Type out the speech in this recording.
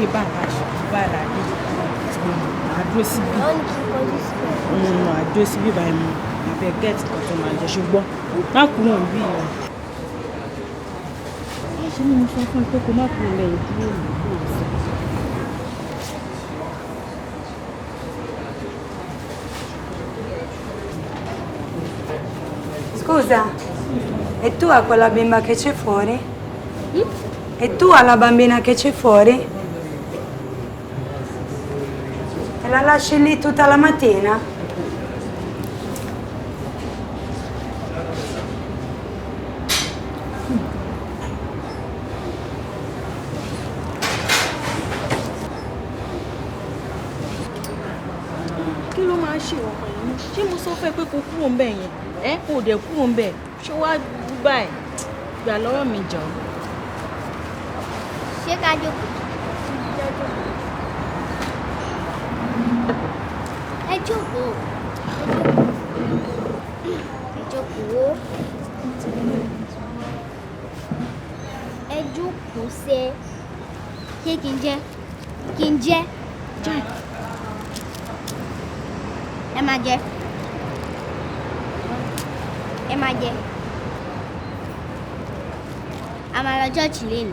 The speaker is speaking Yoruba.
dé bàbá àlàdé àdúró síbí àdúró síbí báyìí mọ́ àbẹ̀ gẹ́ẹ̀tì kan tó máa jẹ ṣùgbọ́n má kúrò ń bí ìlọ. ṣé ni mo sọ fún ẹ pé kó má kúrò lẹ́yìn dúró ìlú sí. Scusa, è tua quella bimba che c'è fuori? È tua la bambina che c'è fuori? E la lasci lì tutta la mattina? Kí ló máa ṣe wọ̀ pẹ̀lú? Ṣé mo sọ fẹ́ pé kó kúrò ń bẹ̀ yẹn? Kò dẹ̀ kúrò ń bẹ̀. Ṣé wàá gbà ẹ̀? Gbà lọ́wọ́ mi jọ. Ṣé ká jókòó? Ẹ jókòó. Ẹ jókòó. Ẹ jókòó ṣe. Ṣé kí n jẹ? Kí n jẹ? Jẹ́. Ẹ máa jẹ. Ẹ máa jẹ. A máa lọ church lẹ́nu.